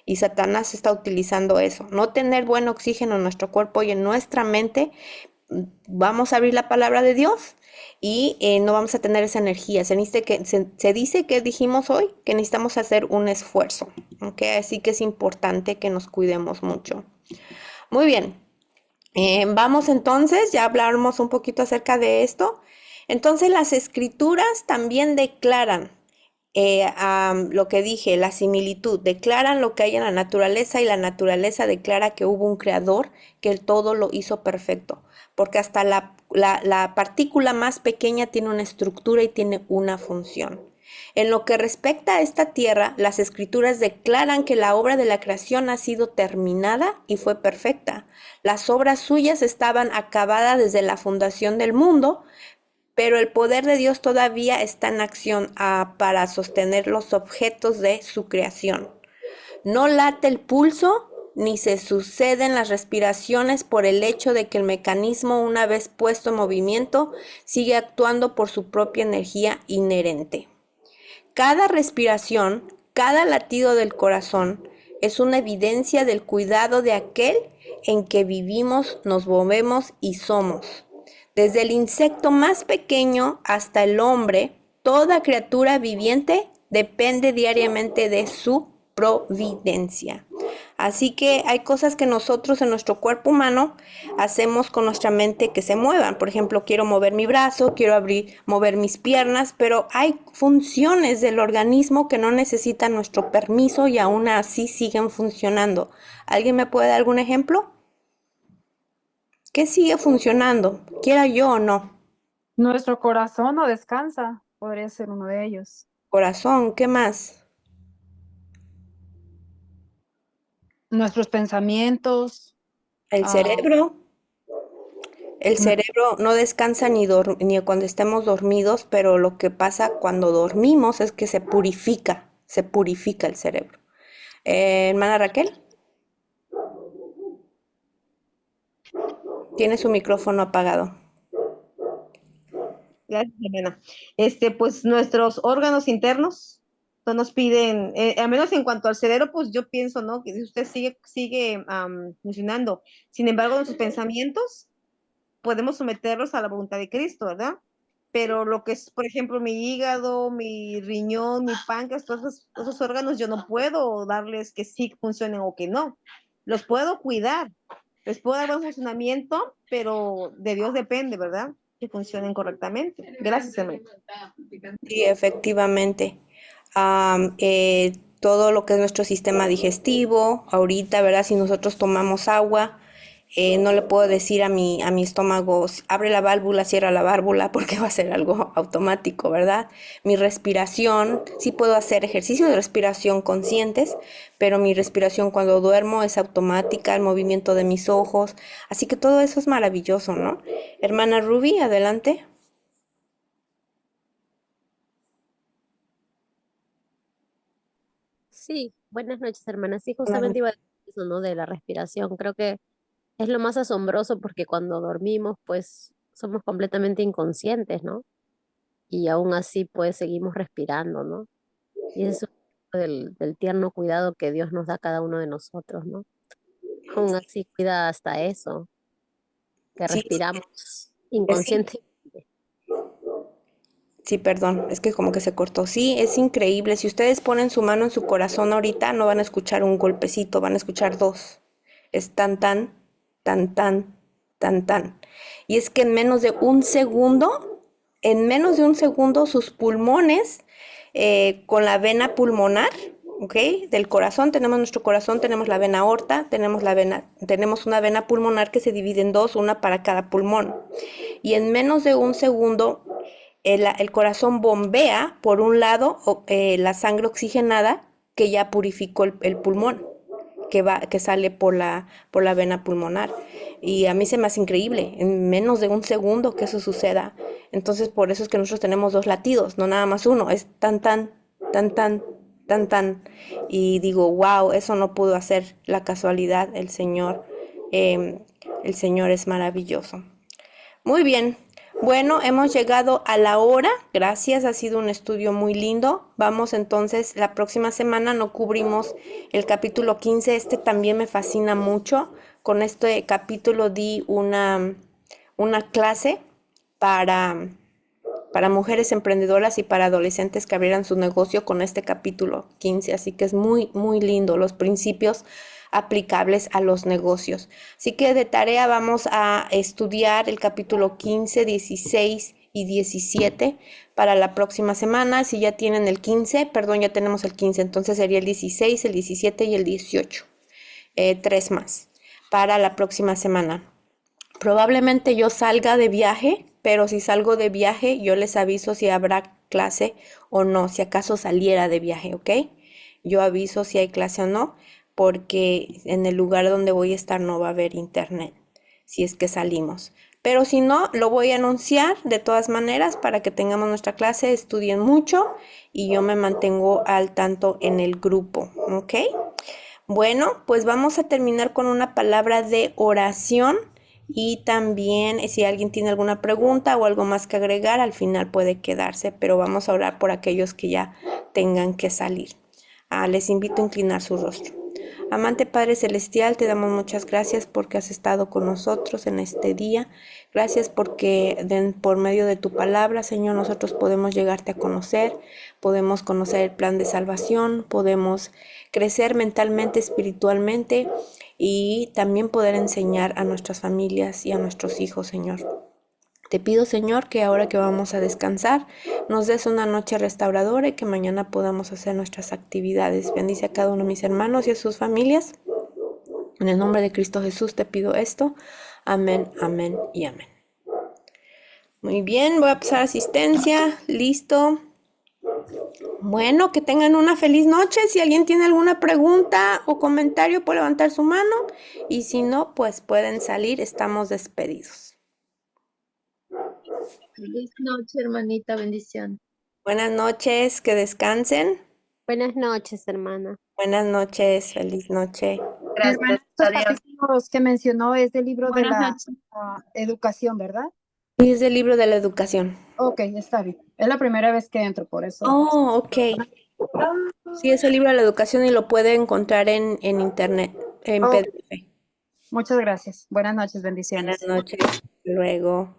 Y Satanás está utilizando eso. No tener buen oxígeno en nuestro cuerpo y en nuestra mente, vamos a abrir la palabra de Dios y no vamos a tener esa energía. Se dice que dijimos hoy que necesitamos hacer un esfuerzo, ¿ok? Así que es importante que nos cuidemos mucho. Muy bien, vamos entonces, ya hablamos un poquito acerca de esto. Entonces las escrituras también declaran lo que dije, la similitud, declaran lo que hay en la naturaleza y la naturaleza declara que hubo un creador, que el todo lo hizo perfecto, porque hasta la partícula más pequeña tiene una estructura y tiene una función. En lo que respecta a esta tierra, las escrituras declaran que la obra de la creación ha sido terminada y fue perfecta. Las obras suyas estaban acabadas desde la fundación del mundo, pero el poder de Dios todavía está en acción para sostener los objetos de su creación. No late el pulso ni se suceden las respiraciones por el hecho de que el mecanismo, una vez puesto en movimiento, sigue actuando por su propia energía inherente. Cada respiración, cada latido del corazón es una evidencia del cuidado de aquel en que vivimos, nos movemos y somos. Desde el insecto más pequeño hasta el hombre, toda criatura viviente depende diariamente de su providencia. Así que hay cosas que nosotros en nuestro cuerpo humano hacemos con nuestra mente que se muevan. Por ejemplo, quiero mover mi brazo, mover mis piernas, pero hay funciones del organismo que no necesitan nuestro permiso y aún así siguen funcionando. ¿Alguien me puede dar algún ejemplo? ¿Qué sigue funcionando? Quiera yo o no. Nuestro corazón no descansa, podría ser uno de ellos. Corazón, ¿qué más? Nuestros pensamientos. El cerebro. El cerebro no descansa ni cuando estemos dormidos, pero lo que pasa cuando dormimos es que se purifica el cerebro. Hermana Raquel. Tiene su micrófono apagado. Gracias, Elena. Pues nuestros órganos internos no nos piden, al menos en cuanto al cerebro, pues yo pienso, ¿no? Que si usted sigue funcionando. Sin embargo, nuestros pensamientos podemos someterlos a la voluntad de Cristo, ¿verdad? Pero lo que es, por ejemplo, mi hígado, mi riñón, mi páncreas, todos esos órganos, yo no puedo darles que sí funcionen o que no. Los puedo cuidar, les puedo dar buen funcionamiento, pero de Dios depende, ¿verdad? Que funcionen correctamente. Gracias, hermano. Sí, efectivamente. Todo lo que es nuestro sistema digestivo, ahorita, ¿verdad? Si nosotros tomamos agua, no le puedo decir a mi estómago, abre la válvula, cierra la válvula, porque va a ser algo automático, ¿verdad? Mi respiración, sí puedo hacer ejercicios de respiración conscientes, pero mi respiración cuando duermo es automática, el movimiento de mis ojos, así que todo eso es maravilloso, ¿no? Hermana Ruby, adelante. Sí, buenas noches, hermana. Sí, Buenas justamente noches. iba a decir eso, ¿no? De la respiración. Creo que es lo más asombroso porque cuando dormimos, pues somos completamente inconscientes, ¿no? Y aún así, pues seguimos respirando, ¿no? Y eso es del tierno cuidado que Dios nos da a cada uno de nosotros, ¿no? Aún así cuida hasta eso, que Sí, respiramos es in- inconsciente. sí, perdón, es que como que se cortó. Sí, es increíble. Si ustedes ponen su mano en su corazón ahorita, no van a escuchar un golpecito, van a escuchar dos. Es tan, tan, tan, tan, tan, tan. Y es que en menos de un segundo, sus pulmones, con la vena pulmonar, ¿ok? Del corazón, tenemos nuestro corazón, tenemos la vena aorta, tenemos una vena pulmonar que se divide en dos, una para cada pulmón. Y en menos de un segundo, el corazón bombea por un lado la sangre oxigenada que ya purificó el pulmón, que sale por la vena pulmonar. Y a mí se me hace increíble, en menos de un segundo que eso suceda. Entonces, por eso es que nosotros tenemos dos latidos, no nada más uno, es tan, tan, tan, tan, tan, tan. Y digo, wow, eso no pudo hacer la casualidad, eh, el Señor es maravilloso. Muy bien. Bueno, hemos llegado a la hora. Gracias, ha sido un estudio muy lindo. Vamos entonces, la próxima semana no cubrimos el capítulo 15. Este también me fascina mucho. Con este capítulo di una clase para, para mujeres emprendedoras y para adolescentes que abrieran su negocio con este capítulo 15. Así que es muy, muy lindo los principios aplicables a los negocios. Así que de tarea vamos a estudiar el capítulo 15, 16 y 17 para la próxima semana. Si ya tienen el 15, perdón, ya tenemos el 15, entonces sería el 16, el 17 y el 18. Tres más para la próxima semana. Probablemente yo salga de viaje, pero si salgo de viaje, yo les aviso si habrá clase o no, si acaso saliera de viaje, ¿ok? Yo aviso si hay clase o no, porque en el lugar donde voy a estar no va a haber internet, si es que salimos. Pero si no, lo voy a anunciar de todas maneras para que tengamos nuestra clase, estudien mucho y yo me mantengo al tanto en el grupo, ¿ok? Bueno, pues vamos a terminar con una palabra de oración y también si alguien tiene alguna pregunta o algo más que agregar, al final puede quedarse, pero vamos a orar por aquellos que ya tengan que salir. Les invito a inclinar su rostro. Amante Padre Celestial, te damos muchas gracias porque has estado con nosotros en este día. Gracias porque por medio de tu palabra, Señor, nosotros podemos llegarte a conocer, podemos conocer el plan de salvación, podemos crecer mentalmente, espiritualmente y también poder enseñar a nuestras familias y a nuestros hijos, Señor. Te pido, Señor, que ahora que vamos a descansar, nos des una noche restauradora y que mañana podamos hacer nuestras actividades. Bendice a cada uno de mis hermanos y a sus familias. En el nombre de Cristo Jesús te pido esto. Amén, amén y amén. Muy bien, voy a pasar asistencia. Listo. Bueno, que tengan una feliz noche. Si alguien tiene alguna pregunta o comentario, puede levantar su mano. Y si no, pues pueden salir. Estamos despedidos. Feliz noche, hermanita, bendición. Buenas noches, que descansen. Buenas noches, hermana. Buenas noches, feliz noche. Hermana, estos capítulos que mencionó es del libro de Buenas la noches. educación, ¿verdad? Y es del libro de la educación. Ok, está bien. Es la primera vez que entro, por eso. Oh, ok. Sí, es el libro de la educación y lo puede encontrar en internet, en Ok, PDF. muchas gracias. Buenas noches, Buenas bendiciones. noches. Hasta luego.